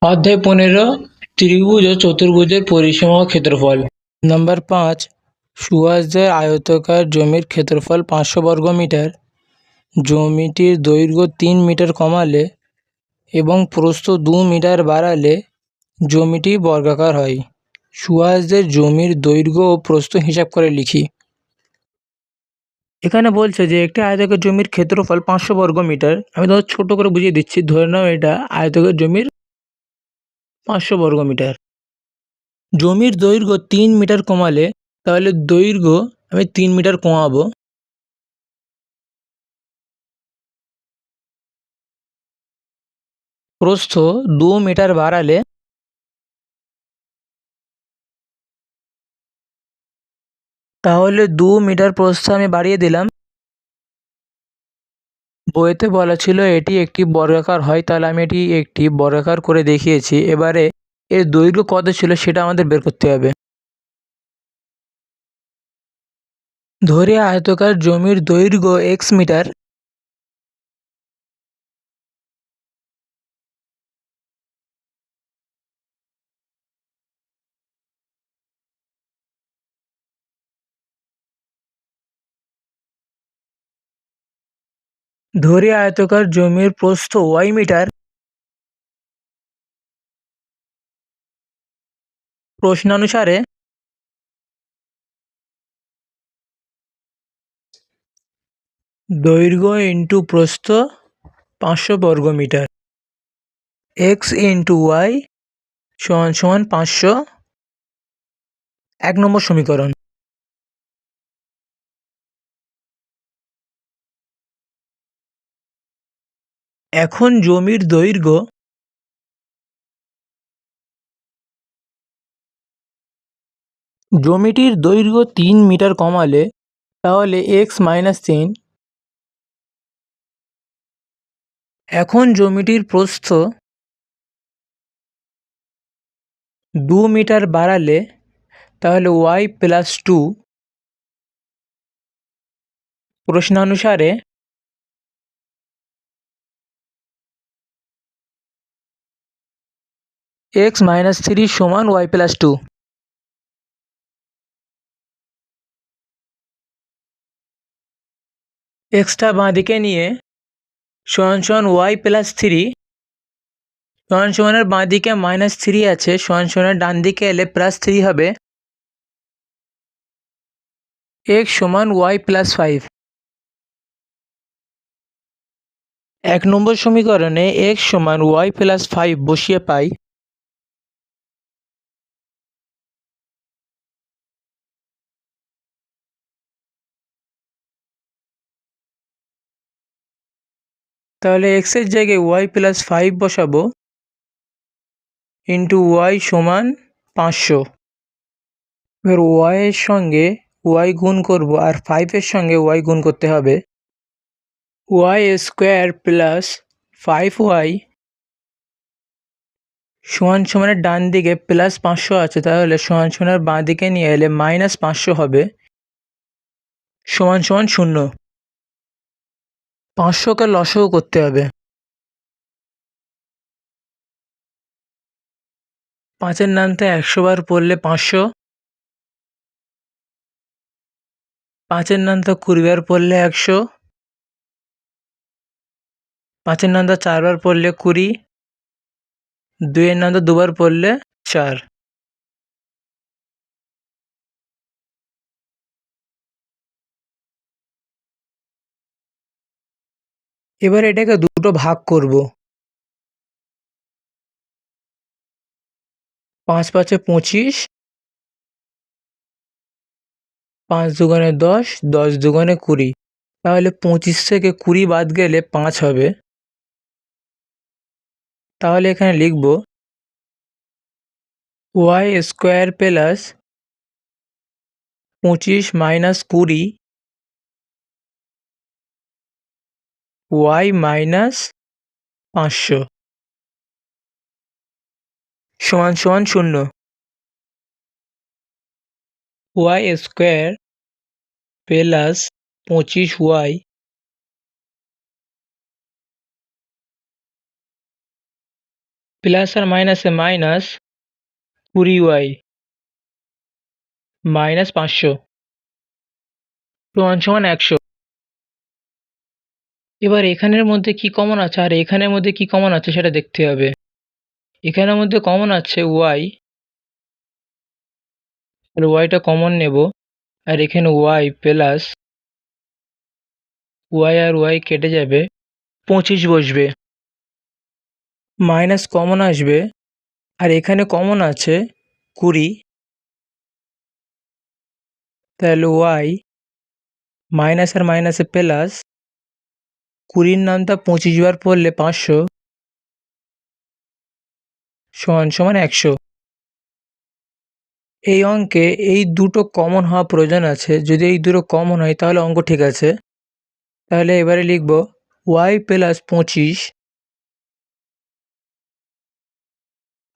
অধ্যায় 15 ত্রিভুজ ও চতুর্ভুজের পরিসীমা ও ক্ষেত্রফল। নাম্বার 5 সুভাষদের আয়তাকার জমির ক্ষেত্রফল 500 বর্গমিটার। জমিটির দৈর্ঘ্য 3 মিটার কমালে এবং প্রস্থ 2 মিটার বাড়ালে জমিটি বর্গাকার হয়। সুভাষদের জমির দৈর্ঘ্য ও প্রস্থ হিসাব করে লিখি। এখানে বলছে যে একটি আয়তাকার জমির ক্ষেত্রফল 500 বর্গমিটার। আমি ধর ছোট করে বুঝিয়ে দিচ্ছি। ধরে নাও এটা আয়তাকার জমির 500 বর্গমিটার। জমির দৈর্ঘ্য 3 মিটার কমালে তাহলে দৈর্ঘ্য আমি 3 মিটার কমাবো। প্রস্থ 2 মিটার বাড়ালে তাহলে 2 মিটার প্রস্থ আমি বাড়িয়ে দিলাম। বইতে বলা ছিল এটি একটি বর্গাকার হয়, তাহলে আমি এটি একটি বর্গাকার করে দেখিয়েছি। এবারে এর দৈর্ঘ্য কত ছিল সেটা আমাদের বের করতে হবে। ধরে আয়তাকার জমির দৈর্ঘ্য x মিটার, ধরে আয়তাকার জমির প্রস্থ y মিটার। প্রশ্নানুসারে দৈর্ঘ্য ইন্টু প্রস্থ 500 বর্গমিটার, x ইন্টু y সমান সমান 500। 1 নম্বর সমীকরণ। এখন জমির দৈর্ঘ্য জমিটির দৈর্ঘ্য 3 মিটার কমালে তাহলে x - 3। এখন জমিটির প্রস্থ 2 মিটার বাড়ালে তাহলে y + 2। প্রশ্নানুসারে x - 3 সমান y + 2। এক্সটা বাঁদিকে নিয়ে সমান সমান y + 3 সমান সমানের বাঁদিকে -3 আছে, সমান সমানের ডান দিকে এলে +3 হবে। x সমান y + 5। 1 নম্বর সমীকরণে x সমান y + 5 বসিয়ে পাই তাহলে x এর জায়গায় y + 5 বসাবো ইন্টু y সমান 500। এবার y এর সঙ্গে y গুণ করব আর 5 এর সঙ্গে y গুণ করতে হবে। y² + 5y সমান সমানের ডান দিকে +500 আছে, তাহলে সমান সমানের বাঁ দিকে নিয়ে এলে -500 হবে, সমান সমান 0। 500কে লসাগু করতে হবে। 5-এর নামতে 100 বার পড়লে 500, 5-এর নামতে 20 বার পড়লে 100, 5-এর নামতে 4 বার পড়লে 20, 2-এর নামতে 2 বার পড়লে 4। এবার এটাকে দুটো ভাগ করব। 5 × 5 = 25, 5 × 2 = 10, 10 × 2 = 20। তাহলে 25 থেকে 20 বাদ গেলে 5 হবে। তাহলে এখানে লিখব y² + 25 - 20 y - 500 সমান সমান 0। y² + 25y প্লাস আর মাইনাসে মাইনাস 20y মাইনাস 500 সমান 100। এবার এখানের মধ্যে কি কমন আছে আর এখানের মধ্যে কি কমন আছে সেটা দেখতে হবে। এখানের মধ্যে কমন আছে y, তাহলে ওয়াইটা কমন নেব, আর এখানে y প্লাস y আর y কেটে যাবে, 25 বসবে, মাইনাস কমন আসবে, আর এখানে কমন আছে 20, তাহলে y মাইনাস আর মাইনাসে প্লাস 20 নামটা 25 বার পড়লে 500 সমান 100। এই অঙ্কে এই দুটো কমন হওয়া প্রয়োজন আছে। যদি এই দুটো কমন হয় তাহলে অঙ্ক ঠিক আছে। তাহলে এবারে লিখব y প্লাস 25,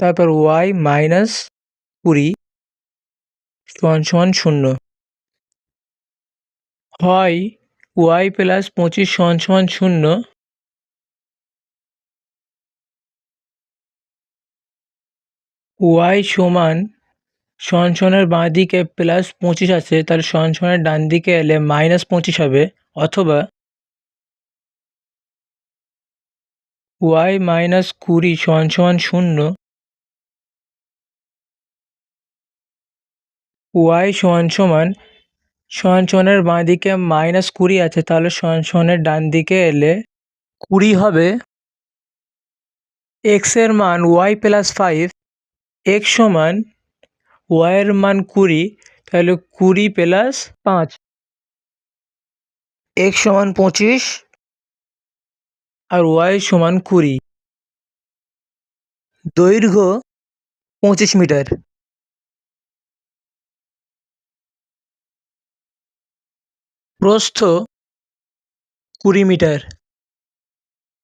তারপর y মাইনাস 20 সমান 0। হয় y প্লাস 25 সমান 0, y সমানের বাঁ দিকে প্লাস 25 আছে, তাহলে সমানের ডান দিকে এলে মাইনাস 25 হবে, অথবা y মাইনাস 20 সমান 0, y সমানের বাঁ দিকে মাইনাস 20 আছে, তাহলে সমানের ডান দিকে এলে 20 হবে। x এর মান y প্লাস 5, x সমান y এর মান 20, তাহলে 20 প্লাস 5, x সমান 25 আর y সমান 20। দৈর্ঘ্য 25 মিটার, প্রস্থ 20 মিটার।